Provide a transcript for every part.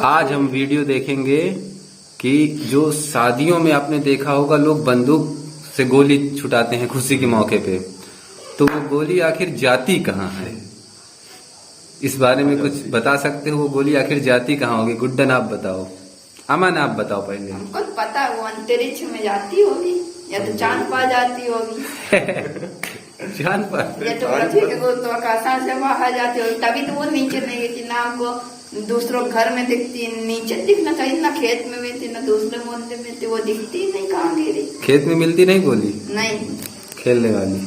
आज हम वीडियो देखेंगे कि जो शादियों में आपने देखा होगा लोग बंदूक से गोली छुटाते हैं खुशी के मौके पे, तो वो गोली आखिर जाती कहाँ है? इस बारे में कुछ बता सकते हो? वो गोली आखिर जाती कहाँ होगी? गुड्डन आप बताओ, अमन आप बताओ पहले। हमको तो पता है वो अंतरिक्ष में जाती होगी या तो चांद पर जाती होगी। चांद पर या तो पृथ्वी के गुरुत्वाकर्षण से बाहर जाती होगी, तभी तो वो नीचे नहीं गिरती ना। हमको दूसरों घर में दिखती, नीचे दिखना चाहिए ना, खेत में मिलती ना दूसरे मोहल्ले में मिलती, वो दिखती ही नहीं। कहाँ गिरी? खेत में मिलती नहीं गोली? नहीं, खेलने वाली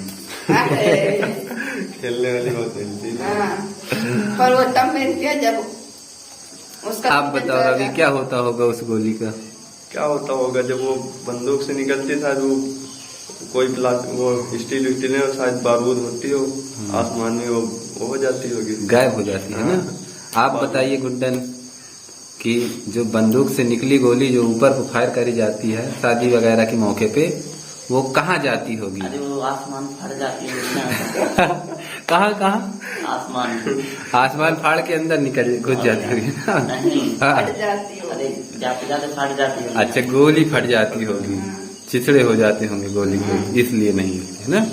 खेलने वाली बहुत मिलती है। हाँ, पर वो तब मिलती है जब उसका। आप बताओ रवि, क्या होता होगा उस गोली का? क्या होता होगा जब वो बंदूक से निकलती, शायद वो कोई वो स्टील विस्टील है और शायद बारूद होती हो, आसमान में वो हो जाती होगी, गायब हो जाती है ना। आप बताइए गुड्डन कि जो बंदूक से निकली गोली जो ऊपर को फायर करी जाती है शादी वगैरह के मौके पे, वो कहाँ जाती होगी? अरे वो आसमान फाड़ जाती है। कहाँ कहाँ? आसमान फाड़ के अंदर निकल घुस जाती होगी ना। हाँ। फट जाती होगी। अरे जाते जाते फाड़ जाती है। अच्छा, गोली फट जाती होगी, चिथड़े हो जाते होंगे गोली के, इसलिए नहीं होती है ना।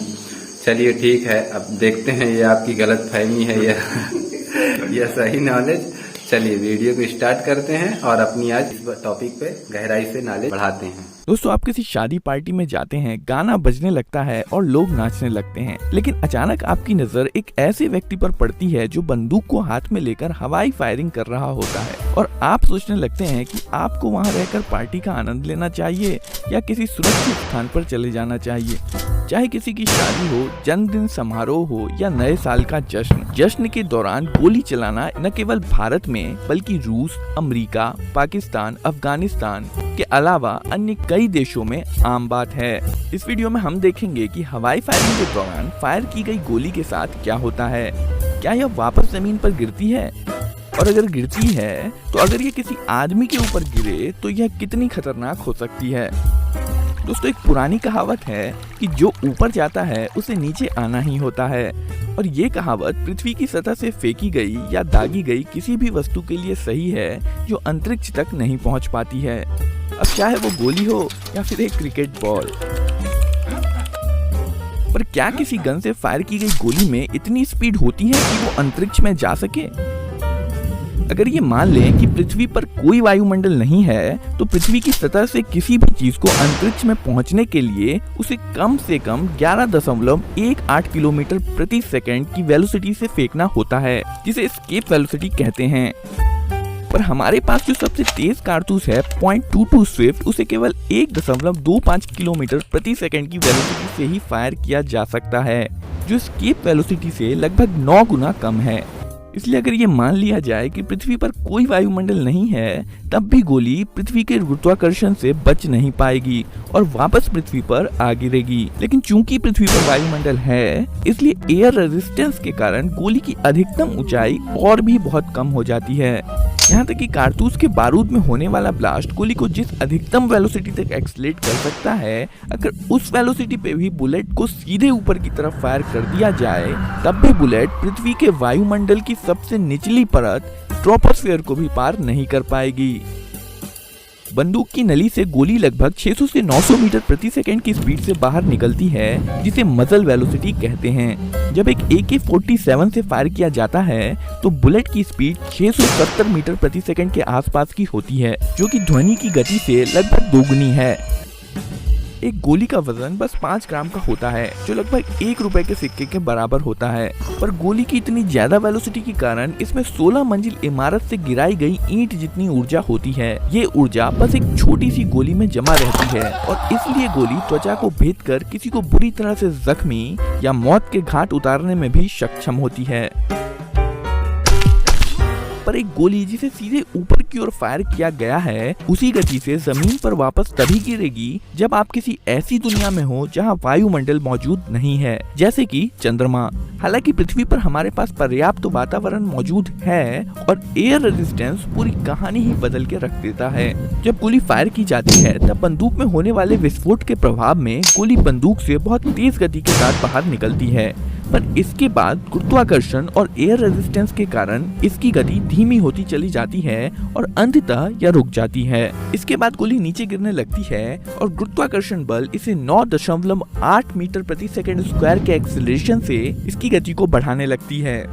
चलिए ठीक है, अब देखते हैं ये आपकी गलत फहमी है या सही नॉलेज। चलिए वीडियो को स्टार्ट करते हैं और अपनी आज इस टॉपिक पे गहराई से नॉलेज बढ़ाते हैं। दोस्तों, आप किसी शादी पार्टी में जाते हैं, गाना बजने लगता है और लोग नाचने लगते हैं, लेकिन अचानक आपकी नजर एक ऐसे व्यक्ति पर पड़ती है जो बंदूक को हाथ में लेकर हवाई फायरिंग कर रहा होता है, और आप सोचने लगते हैं कि आपको वहां रहकर पार्टी का आनंद लेना चाहिए या किसी सुरक्षित स्थान पर चले जाना चाहिए। चाहे किसी की शादी हो, जन्मदिन समारोह हो या नए साल का जश्न के दौरान गोली चलाना न केवल भारत में बल्कि रूस, अमेरिका, पाकिस्तान, अफगानिस्तान के अलावा अन्य कई देशों में आम बात है। इस वीडियो में हम देखेंगे कि हवाई फायरिंग के दौरान फायर की गई गोली के साथ क्या होता है, क्या यह वापस जमीन पर गिरती है, और अगर गिरती है तो अगर यह किसी आदमी के ऊपर गिरे तो यह कितनी खतरनाक हो सकती है। दोस्तों, एक पुरानी कहावत है कि जो ऊपर जाता है उसे नीचे आना ही होता है, और ये कहावत पृथ्वी की सतह से फेंकी गई या दागी गई किसी भी वस्तु के लिए सही है जो अंतरिक्ष तक नहीं पहुंच पाती है, अब चाहे वो गोली हो या फिर एक क्रिकेट बॉल। पर क्या किसी गन से फायर की गई गोली में इतनी स्पीड होती है कि वो अंतरिक्ष में जा सके? अगर ये मान लें कि पृथ्वी पर कोई वायुमंडल नहीं है, तो पृथ्वी की सतह से किसी भी चीज को अंतरिक्ष में पहुंचने के लिए उसे कम से कम 11.18 किलोमीटर प्रति सेकंड की वेलोसिटी से फेंकना होता है, जिसे एस्केप वेलोसिटी कहते हैं। पर हमारे पास जो सबसे तेज कारतूस है .22 स्विफ्ट, उसे केवल 1.25 किलोमीटर प्रति सेकंड की वेलोसिटी से ही फायर किया जा सकता है, जो एस्केप वेलोसिटी से लगभग 9 गुना कम है। इसलिए अगर ये मान लिया जाए कि पृथ्वी पर कोई वायुमंडल नहीं है, तब भी गोली पृथ्वी के गुरुत्वाकर्षण से बच नहीं पाएगी और वापस पृथ्वी पर आ गिरेगी। लेकिन चूंकि पृथ्वी पर वायुमंडल है, इसलिए एयर रेजिस्टेंस के कारण गोली की अधिकतम ऊंचाई और भी बहुत कम हो जाती है। यहाँ तक कि कारतूस के बारूद में होने वाला ब्लास्ट गोली को जिस अधिकतम वेलोसिटी तक एक्सलेट कर सकता है, अगर उस वेलोसिटी पे भी बुलेट को सीधे ऊपर की तरफ फायर कर दिया जाए, तब भी बुलेट पृथ्वी के वायुमंडल की सबसे निचली परत ट्रोपोस्फीयर को भी पार नहीं कर पाएगी। बंदूक की नली से गोली लगभग 600 से 900 मीटर प्रति सेकंड की स्पीड से बाहर निकलती है, जिसे मजल वेलोसिटी कहते हैं। जब एक AK-47 से फायर किया जाता है तो बुलेट की स्पीड 670 मीटर प्रति सेकंड के आसपास की होती है, जो कि ध्वनि की गति से लगभग दोगुनी है। एक गोली का वजन बस 5 ग्राम का होता है, जो लगभग 1 रुपए के सिक्के के बराबर होता है। पर गोली की इतनी ज्यादा वेलोसिटी के कारण इसमें 16 मंजिल इमारत से गिराई गई ईंट जितनी ऊर्जा होती है। ये ऊर्जा बस एक छोटी सी गोली में जमा रहती है, और इसलिए गोली त्वचा को भेद कर किसी को बुरी तरह से जख्मी या मौत के घाट उतारने में भी सक्षम होती है। पर एक गोली जिसे सीधे ऊपर की ओर फायर किया गया है, उसी गति से जमीन पर वापस तभी गिरेगी जब आप किसी ऐसी दुनिया में हो जहां वायुमंडल मौजूद नहीं है, जैसे कि चंद्रमा। हालांकि पृथ्वी पर हमारे पास पर्याप्त वातावरण मौजूद है, और एयर रेजिस्टेंस पूरी कहानी ही बदल के रख देता है। जब गोली फायर की जाती है, तब बंदूक में होने वाले विस्फोट के प्रभाव में गोली बंदूक से बहुत तेज गति के साथ बाहर निकलती है, पर इसके बाद गुरुत्वाकर्षण और एयर रेजिस्टेंस के कारण इसकी गति धीमी होती चली जाती है और अंततः यह रुक जाती है। इसके बाद गोली नीचे गिरने लगती है और गुरुत्वाकर्षण बल इसे 9.8 मीटर प्रति सेकंड स्क्वायर के एक्सेलरेशन से इसकी गति को बढ़ाने लगती है।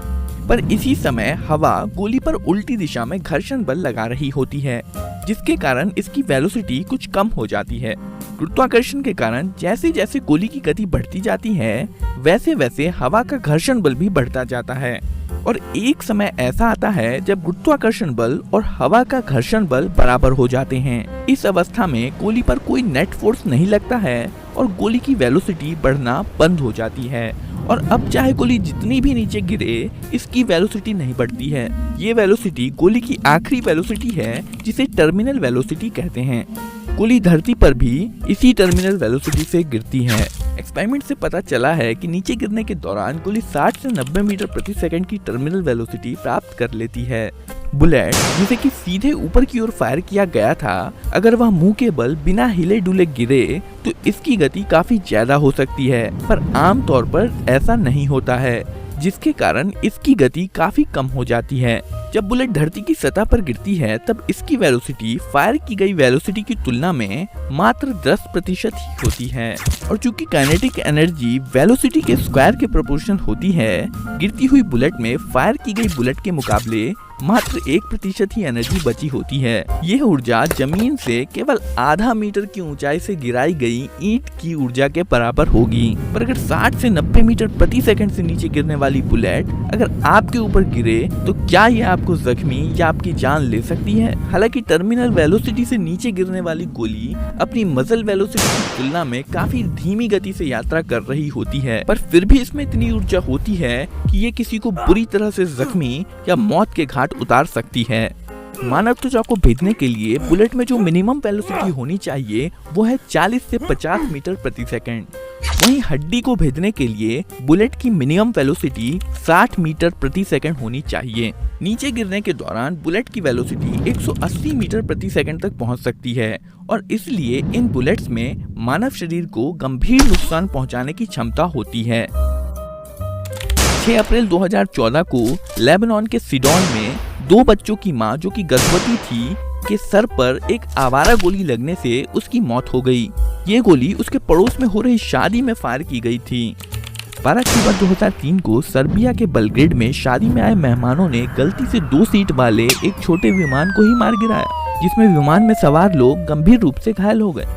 पर इसी समय हवा गोली पर उल्टी दिशा में घर्षण बल लगा रही होती है, जिसके कारण इसकी वेलोसिटी कुछ कम हो जाती है। गुरुत्वाकर्षण के कारण जैसे जैसे गोली की गति बढ़ती जाती है, वैसे वैसे हवा का घर्षण बल भी बढ़ता जाता है और एक समय ऐसा आता है जब गुरुत्वाकर्षण बल और हवा का घर्षण बल बराबर हो जाते हैं। इस अवस्था में गोली पर कोई नेट फोर्स नहीं लगता है और गोली की वेलोसिटी बढ़ना बंद हो जाती है और अब चाहे गोली जितनी भी नीचे गिरे, इसकी वेलोसिटी नहीं बढ़ती है। ये वेलोसिटी गोली की आखिरी वेलोसिटी है, जिसे टर्मिनल वेलोसिटी कहते हैं। गोली धरती पर भी इसी टर्मिनल वेलोसिटी से गिरती है। एक्सपेरिमेंट से पता चला है कि नीचे गिरने के दौरान गोली 60 से 90 मीटर प्रति सेकंड की टर्मिनल वेलोसिटी प्राप्त कर लेती है। बुलेट जिसे कि सीधे ऊपर की ओर फायर किया गया था, अगर वह मुंह के बल बिना हिले डुले गिरे तो इसकी गति काफी ज्यादा हो सकती है, पर आमतौर पर ऐसा नहीं होता है, जिसके कारण इसकी गति काफी कम हो जाती है। जब बुलेट धरती की सतह पर गिरती है तब इसकी वेलोसिटी फायर की गई वेलोसिटी की तुलना में मात्र 10% ही होती है और चूंकि काइनेटिक एनर्जी वेलोसिटी के स्क्वायर के प्रोपोर्शनल होती है, गिरती हुई बुलेट में फायर की गई बुलेट के मुकाबले मात्र 1% ही एनर्जी बची होती है। यह ऊर्जा जमीन से केवल आधा मीटर की ऊंचाई से गिराई गई ईंट की ऊर्जा के बराबर होगी। पर अगर 60 से 90 मीटर प्रति सेकंड से नीचे गिरने वाली बुलेट अगर आपके ऊपर गिरे तो क्या यह आपको जख्मी या आपकी जान ले सकती है? हालांकि टर्मिनल वेलोसिटी से नीचे गिरने वाली गोली अपनी मजल वेलोसिटी की तुलना में काफी धीमी गति से यात्रा कर रही होती है, पर फिर भी इसमें इतनी ऊर्जा होती है कि ये किसी को बुरी तरह से जख्मी या मौत के घाट उतार सकती है। मानव त्वचा को भेदने के लिए बुलेट में जो मिनिमम वेलोसिटी होनी चाहिए वो है 40 से 50 मीटर प्रति सेकंड। वहीं हड्डी को भेदने के लिए बुलेट की मिनिमम वेलोसिटी 60 मीटर प्रति सेकंड होनी चाहिए। नीचे गिरने के दौरान बुलेट की वेलोसिटी 180 मीटर प्रति सेकंड तक पहुंच सकती है और इसलिए इन बुलेट्स में मानव शरीर को गंभीर नुकसान पहुंचाने की क्षमता होती है। 6 अप्रैल 2014 को लेबनान के सिडोन में 2 बच्चों की मां जो कि गर्भवती थी के सर पर एक आवारा गोली लगने से उसकी मौत हो गई। ये गोली उसके पड़ोस में हो रही शादी में फायर की गई थी। 12 अक्टूबर 2003 को सर्बिया के बेलग्रेड में शादी में आए मेहमानों ने गलती से 2 सीट वाले एक छोटे विमान को ही मार गिराया, जिसमें विमान में सवार लोग गंभीर रूप से घायल हो गए।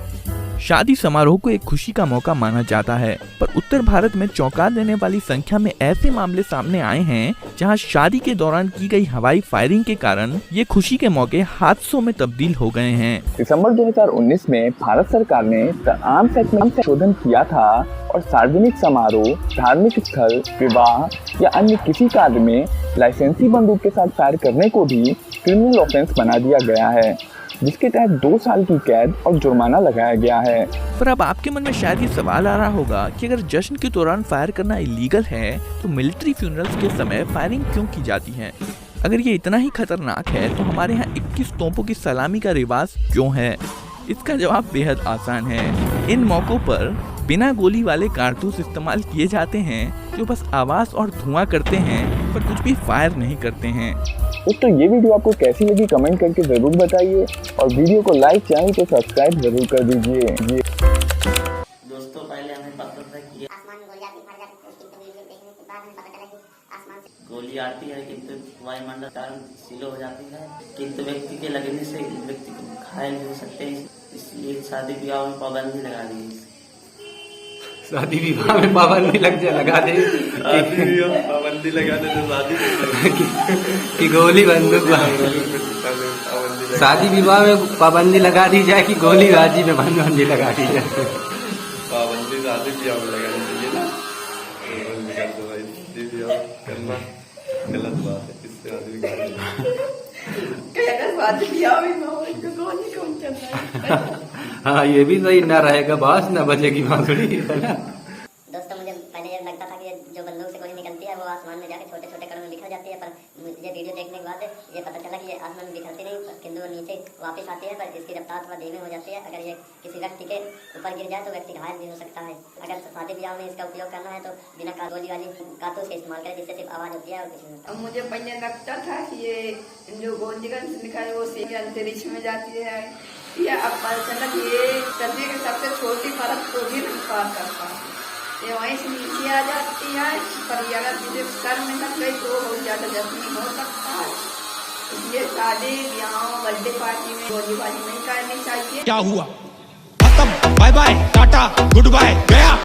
शादी समारोह को एक खुशी का मौका माना जाता है, पर उत्तर भारत में चौंका देने वाली संख्या में ऐसे मामले सामने आए हैं जहां शादी के दौरान की गई हवाई फायरिंग के कारण ये खुशी के मौके हादसों में तब्दील हो गए हैं। दिसंबर 2019 में भारत सरकार ने आर्म्स एक्ट में संशोधन किया था और सार्वजनिक समारोह, धार्मिक स्थल, विवाह या अन्य किसी कार्य में लाइसेंसी बंदूक के साथ फायर करने को भी क्रिमिनल ऑफेंस बना दिया गया है, जिसके तहत 2 साल की कैद और जुर्माना लगाया गया है। पर अब आपके मन में शायद ये सवाल आ रहा होगा कि अगर जश्न के दौरान फायर करना इलीगल है तो मिलिट्री फ्यूनरल्स के समय फायरिंग क्यों की जाती है? अगर ये इतना ही खतरनाक है तो हमारे यहाँ 21 तोपों की सलामी का रिवाज क्यों है? इसका जवाब बेहद आसान है। इन मौकों पर बिना गोली वाले कारतूस इस्तेमाल किए जाते हैं जो बस आवाज और धुआं करते हैं पर कुछ भी फायर नहीं करते हैं। दोस्तों ये वीडियो आपको कैसी लगी कमेंट करके जरूर बताइए और वीडियो को लाइक, चैनल को सब्सक्राइब जरूर कर दीजिए। दोस्तों पहले हमें पता था कि आसमान में गोली आती फट जाती उसकी तो वीडियो देखने के बाद हमें पता चला कि आसमान से गोली आती है किंतु वायुमंडल कारण स्लो हो जाती है, किंतु व्यक्ति के लगने से व्यक्ति को घायल हो सकते हैं, इसलिए शादी विवाह में पाबंदी लगा दी है। शादी विवाह में पाबंदी लगा दे पाबंदी लगा दे तो शादी कि गोली बंदूक शादी विवाह में पाबंदी लगा दी जाए कि गोलीबाजी में पाबंदी लगा दी जाए। पाबंदी शादी विवाह में लगानी चाहिए ना, पाबंदी कर दो भाई, शादी विवाह करना गलत बात है, इससे आदमी हाँ ये भी सही ना रहेगा, बास ना बचेगी बांसुरी है ना। दोस्तों मुझे पहले ये लगता था कि जो बंदूक से गोली निकलती है वो आसमान में जाके छोटे छोटे कणों में बिखर जाती है, पर मुझे वीडियो देखने के बाद ये पता चला कि ये आसमान में बिखरती नहीं, किंतु वो नीचे वापस आती है, पर इसकी रफ्तार थोड़ा धीमी हो जाती है। अगर ये किसी व्यक्ति के ऊपर गिर जाए तो व्यक्ति घायल भी हो सकता है। अगर शादी ब्याह में इसका उपयोग करना है तो बिना गोली वाली कारतूस का इस्तेमाल करें, जिससे सिर्फ आवाज होती है और कुछ नहीं। अब मुझे पहले लगता था कि ये जो गोलीगंज लिखा है वो सीधे अंतरिक्ष में जाती है, या अब पता चला कि ये पृथ्वी की सबसे छोटी परत को भी नहीं पार कर पाती, ये वहीं से नीचे आ जाती है। पर ये अगर मुझे सर में लग गई तो बहुत ज्यादा जख्मी हो सकता है। इसलिए शादी ब्याह बर्थडे पार्टी में गोलीबारी नहीं करनी चाहिए। क्या हुआ? खत्म, bye bye, tata, goodbye, गया।